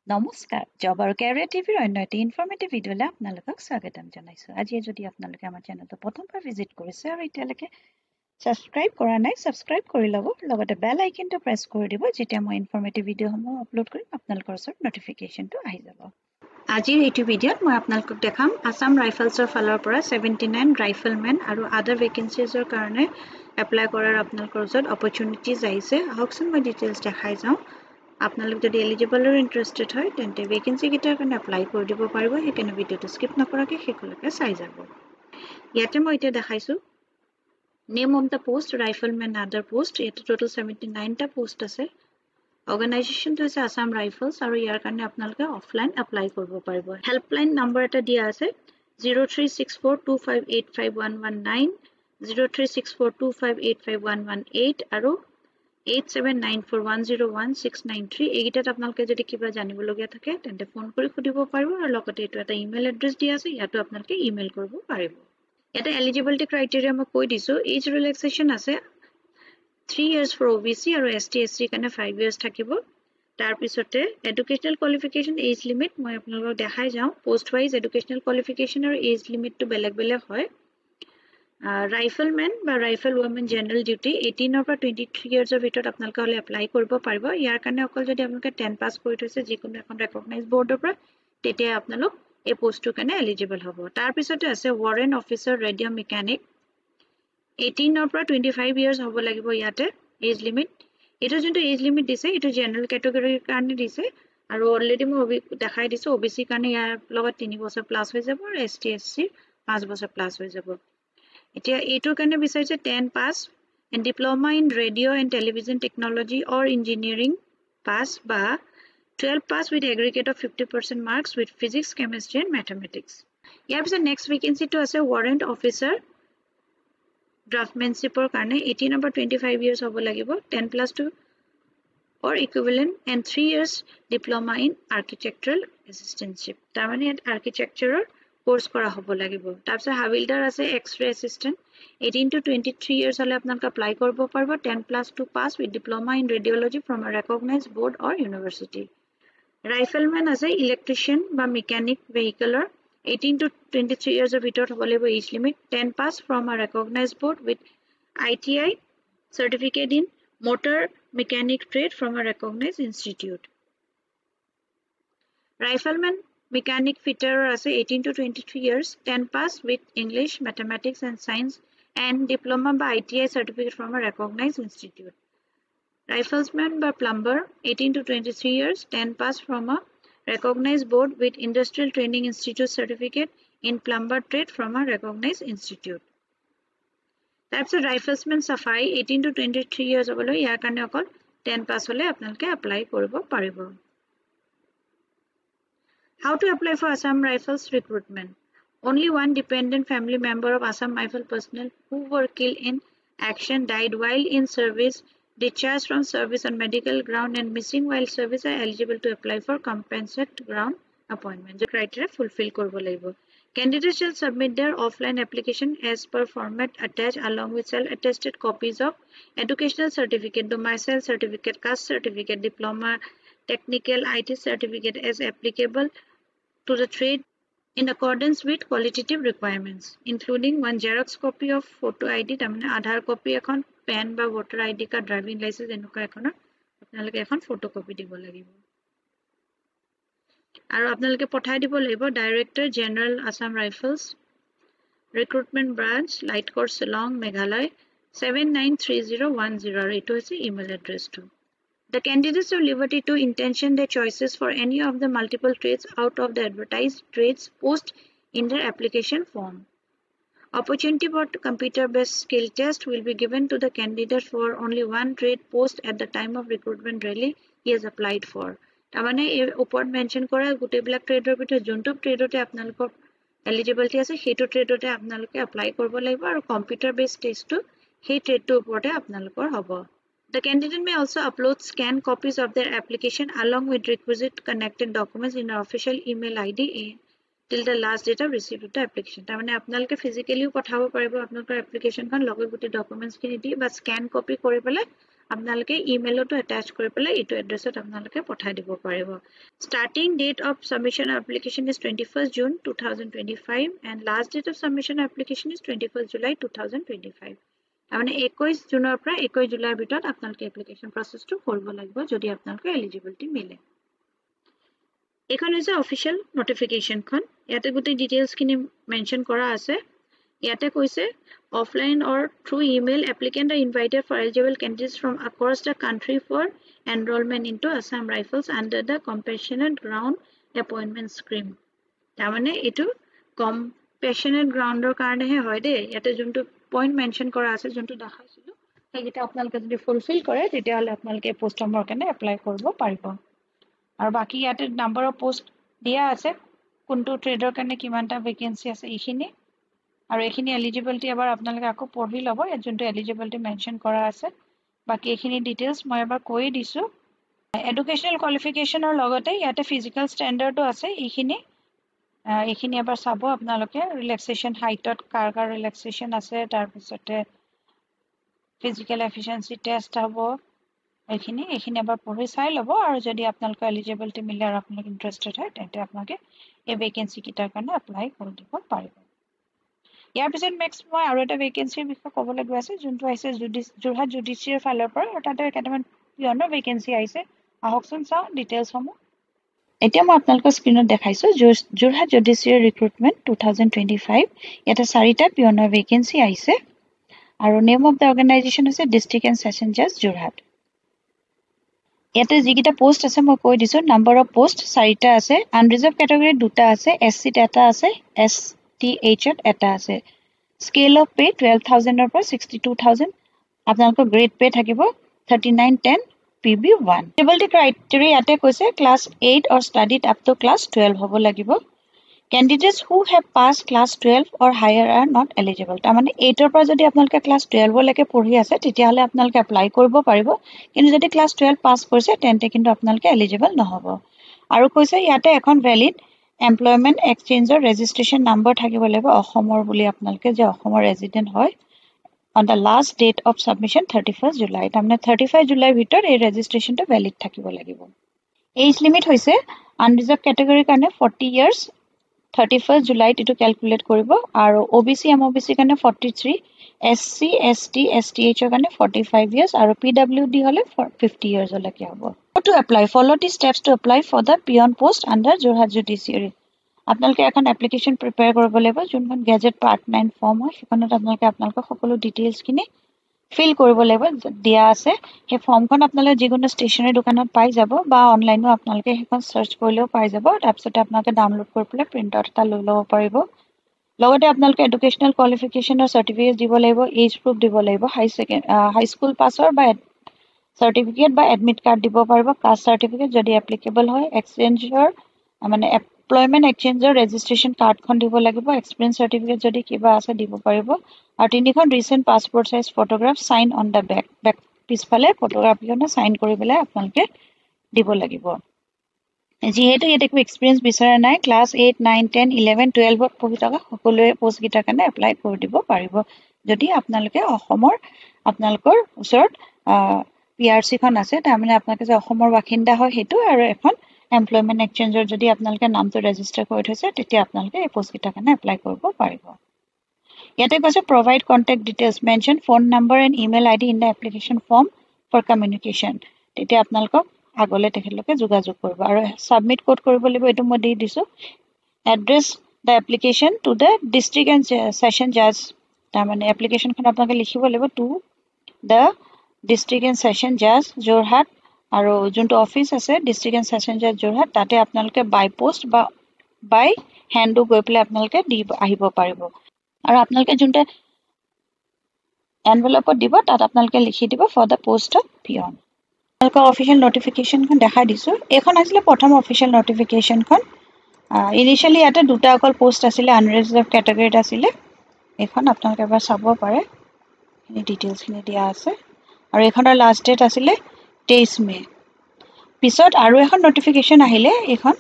নমস্কাৰ জব আৰু কেৰিয়াৰ টিভিৰ অন্য এটা ইনফৰ্মেটিভ ভিডিঅ'লৈ আপোনালোকক স্বাগতম জনাইছোঁ আজি যদি আপোনালোকে আমাৰ চেনেলটো প্ৰথমবাৰ ভিজিট কৰিছে আৰু এতিয়ালৈকে ছাবস্ক্ৰাইব কৰা নাই ছাবস্ক্ৰাইব কৰি ল'ব লগতে বেল আইকনটো প্ৰেছ কৰি দিব যেতিয়া মই ইনফৰ্মেটিভ ভিডিঅ'সমূহ আপলোড কৰিম আপোনালোকৰ ওচৰত নটিফিকেশ্যনটো আহি যাব আজিৰ এইটো ভিডিঅ'ত মই আপোনালোকক দেখাম আসাম ৰাইফলছৰ ফালৰ পৰা 79 ৰাইফলমেন আৰু আদাৰ ভেকেঞ্চিজৰ কাৰণে এপ্লাই কৰাৰ আপোনালোকৰ ওচৰত অপৰচুনিটিজ আহিছে আহকচোন মই ডিটেইলছ দেখাই যাওঁ আপোনালোক যদি এলিজিবল আৰু ইন্টাৰেষ্টেড হয় তেন্তে ভেকেন্সি কেইটাৰ কাৰণে এপ্লাই কৰি দিব পাৰিব সেইকাৰণে ভিডিঅ'টো স্কিপ নকৰাকৈ শেষলৈকে চাই যাব ইয়াতে মই এতিয়া দেখাইছোঁ name of the post riflemen আদাৰ পোষ্ট ইয়াতে টোটেল 79টা পোষ্ট আছে অৰ্গেনাইজেশ্যনটো হৈছে আসাম ৰাইফলছ আৰু ইয়াৰ কাৰণে আপোনালোকে অফলাইন এপ্লাই কৰিব পাৰিব হেল্পলাইন নম্বৰ এটা দিয়া আছে 0364258511 0364258511 আৰু 8794101693 এইকেইটাত আপোনালোকে যদি কিবা জানিবলগীয়া থাকে তেন্তে ফোন কৰি সুধিব পাৰিব আৰু লগতে এইটো এটা ইমেইল এড্ৰেছ দিয়া আছে ইয়াতো আপোনালোকে ইমেইল কৰিব পাৰিব ইয়াতে এলিজিবিলিটি ক্ৰাইটেৰিয়া মই কৈ দিছোঁ এজ ৰিলেক্সেশ্যন আছে 3 years for OBC আৰু ST SC কাৰণে 5 years থাকিব তাৰপিছতে এডুকেশ্যনেল কোৱালিফিকেশ্যন এজ লিমিট মই আপোনালোকক দেখাই যাওঁ পোষ্ট ৱাইজ এডুকেশ্যনেল কোৱালিফিকেশ্যন আৰু এজ লিমিটটো বেলেগ বেলেগ হয় ৰাইফলমেন বা ৰাইফল ওমেন জেনেৰেল ডিউটি 18 পৰা 23 ইয়াৰ্ছৰ ভিতৰত আপোনালোকে হ'লে এপ্লাই কৰিব পাৰিব ইয়াৰ কাৰণে অকল যদি আপোনালোকে 10 পাছ কৰি থৈছে যিকোনো এখন ৰেকগনাইজ বৰ্ডৰ পৰা তেতিয়া আপোনালোক এই পোষ্টটোৰ কাৰণে এলিজিবল হ'ব তাৰপিছতে আছে ৱাৰেণ্ট অফিচাৰ ৰেডিঅ' মেকানিক 18 পৰা 25 ইয়াৰ্ছ হ'ব লাগিব ইয়াতে এজ লিমিট এইটো যোনটো এজ লিমিট দিছে এইটো জেনেৰেল কেটেগৰীৰ কাৰণে দিছে আৰু অলৰেডি মই দেখাই দিছোঁ OBC কাৰণে ইয়াৰ লগত 3 বছৰ প্লাছ হৈ যাব আৰু ST SC 5 বছৰ প্লাছ হৈ যাব এতিয়া এইটোৰ কাৰণে বিচাৰিছে 10 pass and diploma in radio' and television technology or engineering pass বা 12 pass with aggregate of 50% marks with physics chemistry and mathematics ইয়াৰ পিছত নেক্সট ভেকেঞ্চিটো আছে ৱাৰেণ্ট অফিচাৰ ড্ৰাফ্টমেনশ্বিপৰ কাৰণে 18 পৰা 25 ইয়াৰ্ছ হ'ব লাগিব 10+2 or equivalent and 3 years diploma in architectural assistantship তাৰমানে ইয়াত আৰ্কিটেক্সাৰৰ কোৰ্স কৰা হ'ব লাগিব তাৰপিছত হাবিলদাৰ আছে এক্স-ৰে এছিষ্টেণ্ট 18 to 23 years হলে আপোনালোকে এপ্লাই কৰিব পাৰিব 10+2 pass with diploma in radiology from a recognised board or university riflemen আছে ইলেক্ট্ৰিচিয়ান বা মেকানিক ভেহিকলৰ 18 to 23 yearsৰ ভিতৰত হ'ব লাগিব age limit 10 pass from a recognised board with ITI certificate in motor mechanic trade from a recognized institute rifleman mechanic fitter আছে 18 to 23 years 10 pass with English mathematics and science and diploma by ITI certificate from a recognized institute riflesman by plumber 18 to 23 years 10 pass from a recognized board with industrial training institute certificate in plumber trade from a recognized institute তাৰপিছত ৰাইফলছমেন সাফাই 18 to 23 years হ'বলৈ ইয়াৰ কাৰণে অকল 10 পাছ হ'লে আপোনালোকে apply কৰিব পাৰিব How to apply for Assam Rifles recruitment Only one dependent family member of Assam Rifle personnel who were killed in action died while in service discharged from service on medical ground and missing while service are eligible to apply for compensate ground appointment the criteria fulfill কৰিব লাগিব Candidates shall submit their offline application as per format attached along with self-attested copies of educational certificate, domicile certificate, caste certificate, diploma, technical, IT certificate as applicable to the trade in accordance with qualitative requirements, including one Xerox copy of photo ID, tamne Aadhaar copy ekhon, PAN ba voter ID ka driving license enuka ekhono apnaloke ekhon photocopy dibo lagibo. আৰু আপোনালোকে পঠাই দিব লাগিব director general Assam rifles recruitment branch light course Shillong Meghalaya 793010 আৰু এইটো হৈছে email এড্ৰেছটো The candidates have liberty to intention their choices for any of the multiple trades out of the advertised trades post in their application form. Opportunity for computer-based skill test will be given to the candidate for only one trade post at the time of recruitment rally he has applied for. তাৰমানে এই ওপৰত mention কৰা গোটেইবিলাক ট্ৰেডৰ ভিতৰত যোনটো ট্ৰেডতে আপোনালোকৰ eligibility আছে সেইটো ট্ৰেডতে আপোনালোকে এপ্লাই কৰিব লাগিব আৰু কম্পিউটাৰ বেসড টেষ্টটো সেই ট্ৰেডটোৰ ওপৰতে আপোনালোকৰ হ'ব The candidate may also upload scanned copies of their application along with requisite connected documents in our official email ID till the last date of receipt of the application. তাৰমানে আপোনালোকে ফিজিক্যালিও পঠাব পাৰিব আপোনালোকৰ এপ্লিকেশনখন লগত গোটেই ডকুমেন্টছ খিনি দি বা স্ক্যান কপি কৰি পেলাই আপোনালোকে ইমেইলতো এটাচ কৰি পেলাই এইটো এড্ৰেছত আপোনালোকে পঠাই দিব পাৰিব starting date of submission application is 21st June 2025 and last date of submission application is 21st July 2025 মানে 21 জুনৰ পৰা 21 জুলাইৰ ভিতৰত আপোনালোকে এপ্লিকেশন প্ৰসেসটো কৰিব লাগিব যদি আপোনালোকৰ এলিজিবিলিটি মিলে এখন হৈছে অফিচিয়েল নোটিফিকেশনখন ইয়াতে গোটেই ডিটেইলছখিনি মেনশন কৰা আছে ইয়াতে কৈছে offline or through email applicant are invited for eligible candidates from across the country for enrollment into Assam Rifles under the compassionate ground appointment scheme তাৰমানে এটো compassionate groundৰ কাৰণেহে হয় দে ইয়াতে যোনটো পইণ্ট মেনশন কৰা আছে যোনটো দেখাইছিলো সেইকেইটা আপোনালোকে যদি ফুলফিল কৰে তেতিয়াহলে আপোনালোকে পোষ্টৰ কাৰণে এপ্লাই কৰিব পাৰিব আৰু বাকি ইয়াতে নাম্বাৰ অফ পোষ্ট দিয়া আছে কোনটো ট্ৰেডৰ কাৰণে কিমানটা ভেকেন্সি আছে এইখিনি আৰু এইখিনি এলিজিবিলিটি এবাৰ আপোনালোকে আকৌ পঢ়ি ল'ব ইয়াত যোনটো এলিজিবিলিটি মেনশন কৰা আছে বাকি এইখিনি ডিটেইলছ মই এবাৰ কৈ দিছো এডুকেশনাল কোৱালিফিকেশনৰ লগতে ইয়াতে ফিজিক্যাল ষ্টেণ্ডাৰ্ডো আছে এইখিনি এবাৰ চাব আপোনালোকে ৰিলেক্সেশন হাইটত কাৰ ৰিলেক্সেশন আছে তাৰ পিছতে ফিজিক্যাল এফিচিয়েন্সি টেষ্ট হ'ব এইখিনি এবাৰ পঢ়ি চাই ল'ব আৰু যদি আপোনালোকৰ এলিজিবিলিটি মিলে আৰু আপোনালোক ইন্টাৰেষ্টেড হয় তেন্তে আপোনালোকে এই ভেকেন্সি কিটাৰ কাৰণে এপ্লাই কৰি দিব পাৰিব ইয়াৰ পিছত নেক্সট মই আৰু এটা ভেকেন্সিৰ বিষয়ে ক'বলৈ গৈ আছো যোনটো আহিছে যোৰহাট জুডিচিয়াৰ ফালৰ পৰা আৰু তাতে কেইটামান পিয়নৰ ভেকেন্সি আহিছে আহকচোন চাওঁ ডিটেইলছসমূহ এতিয়া মই আপোনালোকৰ স্ক্ৰীনত দেখাইছো যোৰহাট জুডিচিয়াৰ ৰিক্ৰুটমেণ্ট 2025 ইয়াতে 4টা পিয়নৰ ভেকেন্সি আহিছে আৰু নেম অফ দ্য অৰ্গেনাইজেশ্যন হৈছে ডিস্ট্ৰিক্ট এণ্ড সেশন জাজ যোৰহাট ইয়াতে যিকিটা পোষ্ট আছে মই কৈ দিছো নাম্বাৰ অফ পোষ্ট 4টা আছে আনৰিজাৰ্ভ ক্যাটাগৰী 2টা আছে এসসি এটা আছে এসটিএইচ ত এটা আছে স্কেল অফ পে 12000 ৰ পৰা 62000 আপোনালোকৰ গ্ৰেড পে থাকিব 3910 PB1 এলিজিবিলিটি ক্ৰাইটেৰিয়া ইয়াতে কৈছে class 8 or studied up to class 12 হ'ব লাগিব candidates who have passed class 12 or higher are not eligible তাৰমানে 8 ৰ পৰা যদি আপোনালোকে ক্লাছ 12 লৈকে পঢ়ি আছে তেতিয়াহলে আপোনালোকে এপ্লাই কৰিব পাৰিব কিন্তু যদি ক্লাছ 12 পাস কৰিছে তেন্তে কিন্তু আপোনালোকে এলিজিবল নহব আৰু কৈছে ইয়াতে এখন ভ্যালিড এমপ্লয়মেন্ট এক্সচেঞ্জৰ ৰেজিষ্ট্ৰেচন নম্বৰ থাকিব লাগিব অসমৰ বুলি আপোনালোকে যে অসমৰ ৰেজিডেন্ট হয় on the last date of submission 31st July তাৰমানে 35 জুলাইৰ ভিতৰত এই ৰেজিষ্ট্ৰেচনটো ভ্যালিড থাকিব লাগিব এজ লিমিট হৈছে আনৰিজাৰ্ভ ক্যাটাগৰীৰ কাৰণে 40 years 31st July to calculate কৰিব আৰু OBC MOBC কাৰণে 43 SC ST STH কাৰণে 45 years আৰু PWD হলে 50 years লৈকে হ'ব to apply follow the steps to apply for the peon post under Jorhat Judiciary আপোনালোকে এখন এপ্লিকেশন প্ৰিপেয়াৰ কৰিব লাগিব যোনখন গেজেট পাৰ্ট 9 ফৰ্ম হয় সেইখনত আপোনালোকে আপোনালোকৰ সকলো ডিটেইলছ খিনি ফিল কৰিব লাগিব দিয়া আছে সেই ফৰ্মখন আপোনালোকে যিকোনো ষ্টেচনাৰী দোকানত পাই যাব বা অনলাইনও আপোনালোকে সেইখন সাৰ্চ কৰিলেও পাই যাব তাৰপিছত আপোনালোকে ডাউনলোড কৰি পেলাই প্ৰিন্ট আউট এটা লৈ ল'ব পাৰিব লগতে আপোনালোকে এডুকেশনাল কোৱালিফিকেশনৰ সাৰ্টিফিকেট দিব লাগিব এজ প্ৰুফ দিব লাগিব হাই স্কুল পাছৰ বা সাৰ্টিফিকেট বা এডমিট কাৰ্ড দিব পাৰিব কাষ্ট সাৰ্টিফিকেট যদি এপ্লিকেবল হয় এক্সচেঞ্জৰ মানে এমপ্লয়মেন্ট এক্সচেঞ্জৰ ৰেজিষ্ট্ৰেচন কাৰ্ডখন দিব লাগিব এক্সপেৰিয়েন্স সাৰ্টিফিকেট যদি কিবা আছে দিব পাৰিব আৰু তিনিখন recent passport size photograph sign on the back পিছফালে ফটোগ্ৰাফিখনে সাইন কৰি পেলাই আপোনালোকে দিব লাগিব যেহেতু ইয়াতে একো এক্সপেৰিয়েন্স বিচাৰা নাই ক্লাছ 8 9 10 11 12 ত পঢ়ি থকা সকলোৱে পোষ্ট গিটাৰ কাৰণে এপ্লাই কৰি দিব পাৰিব যদি আপোনালোকে অসমৰ আপোনালোকৰ ওচৰত পিআৰসি খন আছে তাৰমানে আপোনালোকে যে অসমৰ বাসিন্দা হয় হেতু আৰু এখন এমপ্লয়মেন্ট এক্সচেঞ্জৰ যদি আপোনালোকে নামটো ৰেজিষ্টাৰ কৰি থৈছে তেতিয়া আপোনালোকে এই পোষ্ট গিটাৰ কাৰণে এপ্লাই কৰিব পাৰিব ইয়াতে কৈছে provide contact details mention phone number and email id in the application form for communication তেতিয়া আপোনালোকক আগলে তেখেতলোকে যোগাযোগ কৰিব আৰু সাবমিট কোড কৰিব লাগিব এটো মই দি দিছো address the application to the district and session judge তাৰমানে এপ্লিকেশনখন আপোনালোকে লিখিব লাগিব to the district and session judge Jorhat আৰু যোনটো অফিস আছে ডিস্ট্ৰিক্ট এণ্ড সেশন জাজ যোৰহাট তাতে আপোনালোকে বাই পোষ্ট বা বাই হ্যান্ডো গৈ পেলাই আপোনালোকে আহিব পাৰিব আৰু আপোনালোকে যোনটা এনভেলপত দিব তাত আপোনালোকে লিখি দিব for the post of peon আপোনালোকৰ অফিচিয়েল নোটিফিকেশনখন দেখাই দিছো এখন আছিল প্ৰথম অফিচিয়েল নোটিফিকেশনখন ইনিশিয়ালি ইয়াতে দুটা অকল পোষ্ট আছিল আনৰিজাৰ্ভ ক্যাটাগৰীত আছিল এখন আপোনালোকে এবাৰ চাব পাৰে এই ডিটেইলছ খিনি দিয়া আছে আৰু এখনৰ লাষ্ট ডেট আছিল 23 মে পিছত আৰু এখন নোটিফিকেশন আহিলে এখন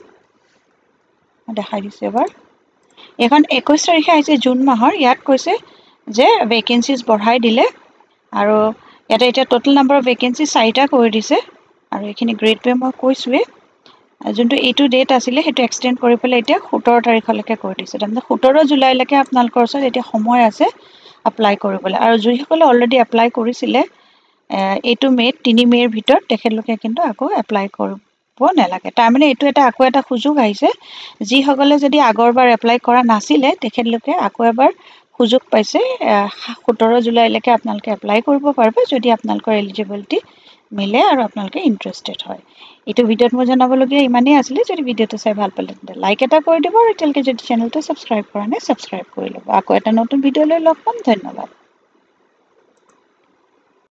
দেখাই দিছে এবাৰ এখন 21 তাৰিখে আহিছে জুন মাহৰ ইয়াত কৈছে যে ভেকেন্সিজ বঢ়াই দিলে আৰু ইয়াতে এতিয়া টোটাল নাম্বাৰ অফ ভেকেঞ্চি 4টা কৰি দিছে আৰু এইখিনি গ্ৰেড পে মই কৈছোৱে যোনটো এইটো ডেট আছিলে সেইটো এক্সটেন্ড কৰি পেলাই এতিয়া 17 তাৰিখলৈকে কৰি দিছে তাৰমানে 17 জুলাইলৈকে আপোনালোকৰ ওচৰত এতিয়া সময় আছে এপ্লাই কৰিবলৈ আৰু যিসকলে অলৰেডি এপ্লাই কৰিছিলে এইটো মে'ত 3 মে'ৰ ভিতৰত তেখেতলোকে কিন্তু আকৌ এপ্লাই কৰিব নালাগে তাৰমানে এইটো আকৌ এটা সুযোগ আহিছে যিসকলে যদি আগৰবাৰ এপ্লাই কৰা নাছিলে তেখেতলোকে আকৌ এবাৰ সুযোগ পাইছে 17 জুলাইলৈকে আপোনালোকে এপ্লাই কৰিব পাৰিব যদি আপোনালোকৰ এলিজিবিলিটি মিলে আৰু আপোনালোকে ইন্টাৰেষ্টেড হয় এইটো ভিডিঅ'ত মই জনাবলগীয়া ইমানেই আছিলে যদি ভিডিঅ'টো চাই ভাল পালে তেন্তে লাইক এটা কৰি দিব আৰু এতিয়ালৈকে যদি চেনেলটো ছাবস্ক্ৰাইব কৰা নাই ছাবস্ক্ৰাইব কৰি ল'ব আকৌ এটা নতুন ভিডিঅ' লৈ লগ পাম ধন্যবাদ